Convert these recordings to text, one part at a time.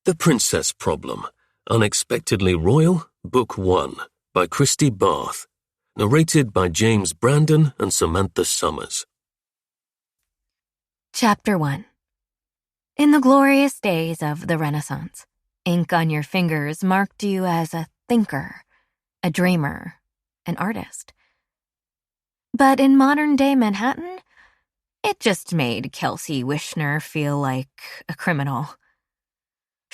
The Princess Problem, Unexpectedly Royal, Book 1, by Christi Barth, narrated by James Brandon and Samantha Summers. Chapter 1. In the glorious days of the Renaissance, ink on your fingers marked you as a thinker, a dreamer, an artist. But in modern-day Manhattan, it just made Kelsey Wishner feel like a criminal.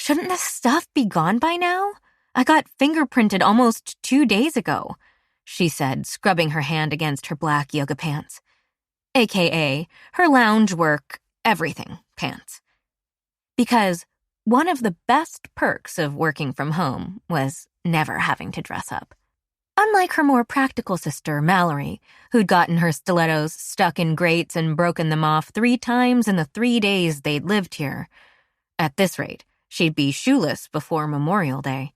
Shouldn't this stuff be gone by now? I got fingerprinted almost 2 days ago, she said, scrubbing her hand against her black yoga pants, aka her lounge work everything pants. Because one of the best perks of working from home was never having to dress up. Unlike her more practical sister, Mallory, who'd gotten her stilettos stuck in grates and broken them off 3 times in the 3 days they'd lived here. At this rate, she'd be shoeless before Memorial Day.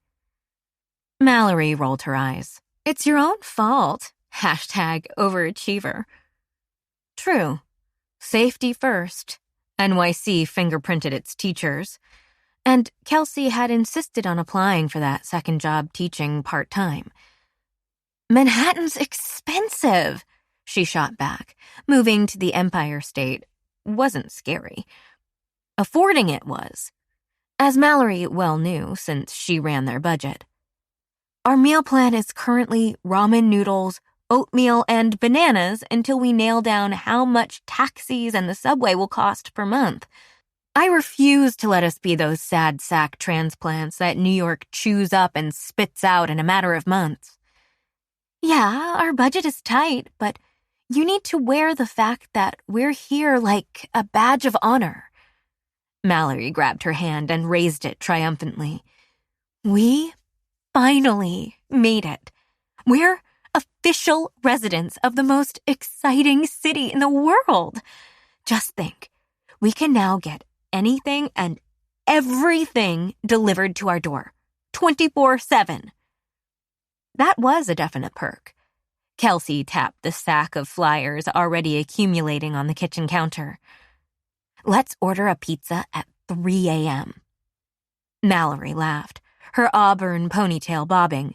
Mallory rolled her eyes. It's your own fault. #overachiever. True. Safety first. NYC fingerprinted its teachers. And Kelsey had insisted on applying for that second job teaching part-time. Manhattan's expensive, she shot back. Moving to the Empire State wasn't scary. Affording it was, as Mallory well knew since she ran their budget. Our meal plan is currently ramen noodles, oatmeal, and bananas until we nail down how much taxis and the subway will cost per month. I refuse to let us be those sad sack transplants that New York chews up and spits out in a matter of months. Yeah, our budget is tight, but you need to wear the fact that we're here like a badge of honor. Mallory grabbed her hand and raised it triumphantly. We finally made it. We're official residents of the most exciting city in the world. Just think, we can now get anything and everything delivered to our door, 24/7. That was a definite perk. Kelsey tapped the stack of flyers already accumulating on the kitchen counter. Let's order a pizza at 3 a.m. Mallory laughed, her auburn ponytail bobbing.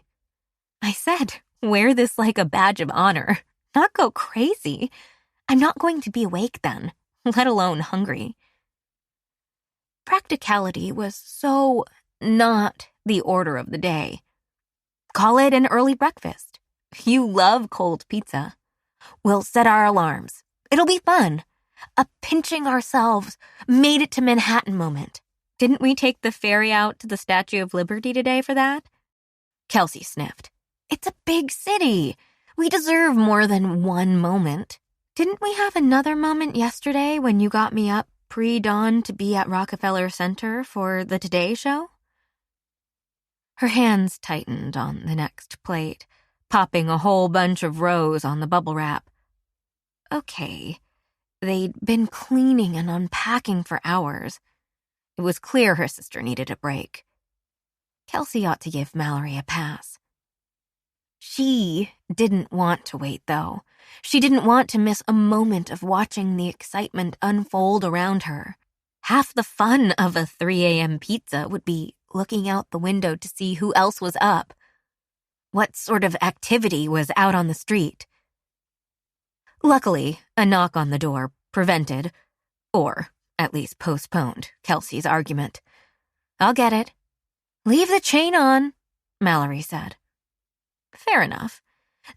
I said, wear this like a badge of honor, not go crazy. I'm not going to be awake then, let alone hungry. Practicality was so not the order of the day. Call it an early breakfast. You love cold pizza. We'll set our alarms. It'll be fun. A pinching ourselves, made it to Manhattan moment. Didn't we take the ferry out to the Statue of Liberty today for that? Kelsey sniffed. It's a big city. We deserve more than one moment. Didn't we have another moment yesterday when you got me up pre-dawn to be at Rockefeller Center for the Today Show? Her hands tightened on the next plate, popping a whole bunch of rows on the bubble wrap. Okay. They'd been cleaning and unpacking for hours. It was clear her sister needed a break. Kelsey ought to give Mallory a pass. She didn't want to wait, though. She didn't want to miss a moment of watching the excitement unfold around her. Half the fun of a 3 a.m. pizza would be looking out the window to see who else was up. What sort of activity was out on the street? Luckily, a knock on the door prevented, or at least postponed, Kelsey's argument. I'll get it. Leave the chain on, Mallory said. Fair enough.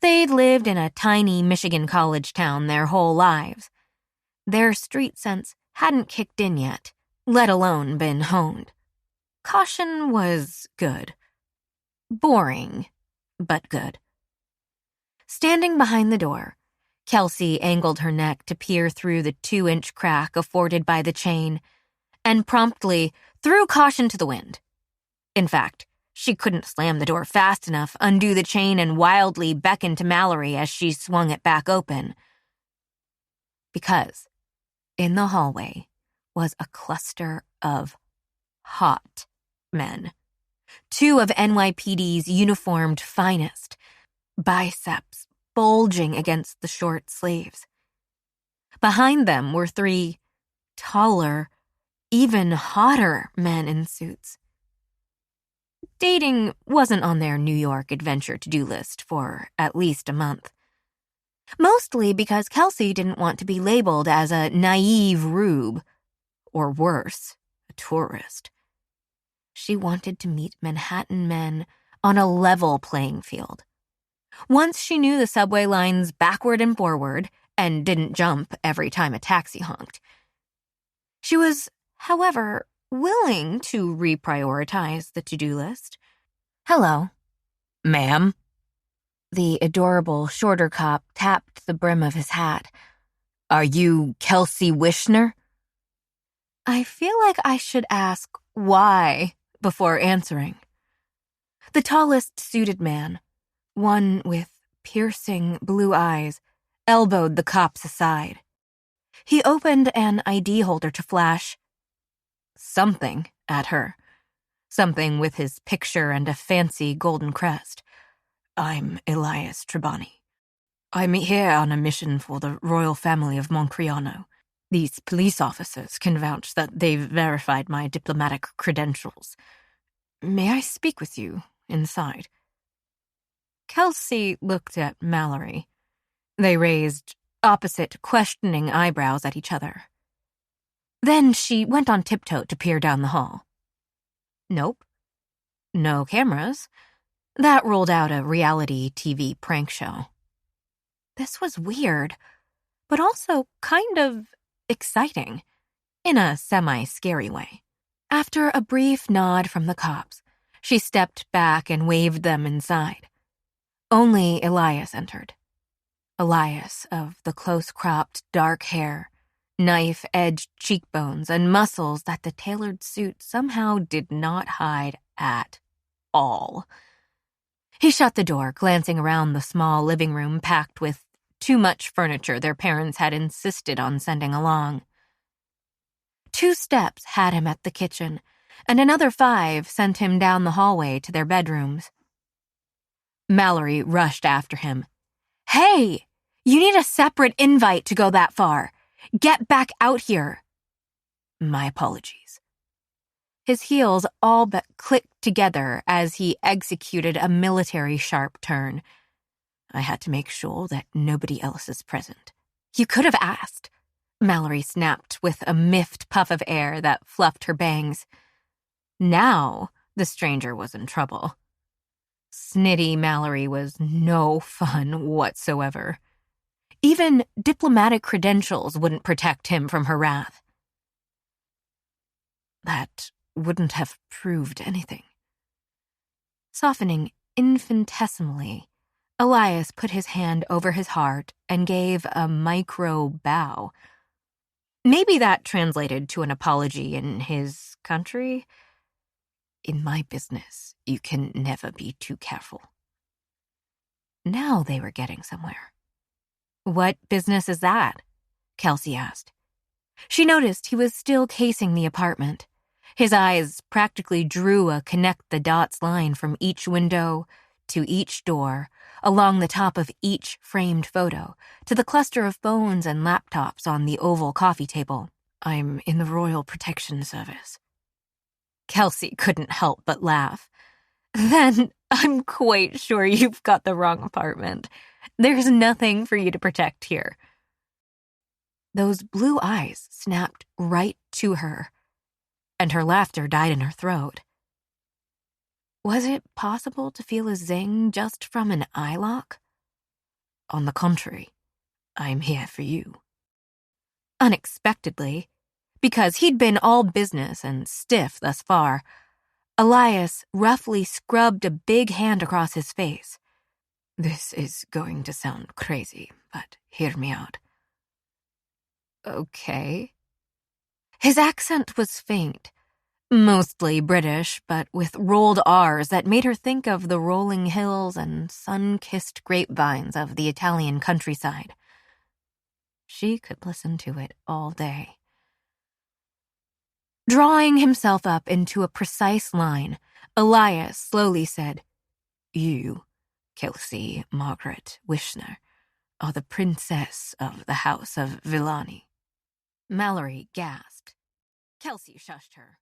They'd lived in a tiny Michigan college town their whole lives. Their street sense hadn't kicked in yet, let alone been honed. Caution was good. Boring, but good. Standing behind the door, Kelsey angled her neck to peer through the 2-inch crack afforded by the chain and promptly threw caution to the wind. In fact, she couldn't slam the door fast enough, undo the chain, and wildly beckon to Mallory as she swung it back open. Because in the hallway was a cluster of hot men. 2 of NYPD's uniformed finest, biceps bulging against the short sleeves. Behind them were 3 taller, even hotter men in suits, Dating wasn't on their New York adventure to-do list for at least a month. Mostly because Kelsey didn't want to be labeled as a naive rube, or worse, a tourist. She wanted to meet Manhattan men on a level playing field. Once she knew the subway lines backward and forward and didn't jump every time a taxi honked. She was, however, willing to reprioritize the to-do list. "Hello." "Ma'am?" The adorable, shorter cop tapped the brim of his hat. "Are you Kelsey Wishner?" I feel like I should ask why before answering. The tallest suited man, one with piercing blue eyes, elbowed the cops aside. He opened an ID holder to flash something at her. Something with his picture and a fancy golden crest. "I'm Elias Trebani. I'm here on a mission for the royal family of Moncriano. These police officers can vouch that they've verified my diplomatic credentials. May I speak with you inside?" Kelsey looked at Mallory. They raised opposite, questioning eyebrows at each other. Then she went on tiptoe to peer down the hall. Nope. No cameras. That ruled out a reality TV prank show. This was weird, but also kind of exciting, in a semi-scary way. After a brief nod from the cops, she stepped back and waved them inside. Only Elias entered. Elias of the close-cropped dark hair, knife-edged cheekbones, and muscles that the tailored suit somehow did not hide at all. He shut the door, glancing around the small living room packed with too much furniture their parents had insisted on sending along. 2 steps had him at the kitchen, and another 5 sent him down the hallway to their bedrooms. Mallory rushed after him. "Hey! You need a separate invite to go that far. Get back out here." "My apologies." His heels all but clicked together as he executed a military sharp turn. "I had to make sure that nobody else is present." "You could have asked," Mallory snapped with a miffed puff of air that fluffed her bangs. Now the stranger was in trouble. Snitty Mallory was no fun whatsoever. Even diplomatic credentials wouldn't protect him from her wrath. "That wouldn't have proved anything." Softening infinitesimally, Elias put his hand over his heart and gave a micro bow. Maybe that translated to an apology in his country. "In my business, you can never be too careful." Now they were getting somewhere. "What business is that?" Kelsey asked. She noticed he was still casing the apartment. His eyes practically drew a connect-the-dots line from each window to each door, along the top of each framed photo, to the cluster of phones and laptops on the oval coffee table. "I'm in the Royal Protection Service." Kelsey couldn't help but laugh. "Then I'm quite sure you've got the wrong apartment. There's nothing for you to protect here." Those blue eyes snapped right to her, and her laughter died in her throat. Was it possible to feel a zing just from an eye lock? "On the contrary, I'm here for you." Unexpectedly, because he'd been all business and stiff thus far, Elias roughly scrubbed a big hand across his face. "This is going to sound crazy, but hear me out." "Okay." His accent was faint, mostly British, but with rolled R's that made her think of the rolling hills and sun-kissed grapevines of the Italian countryside. She could listen to it all day. Drawing himself up into a precise line, Elias slowly said, "You, Kelsey Margaret Wishner, are the princess of the House of Villani." Mallory gasped. Kelsey shushed her.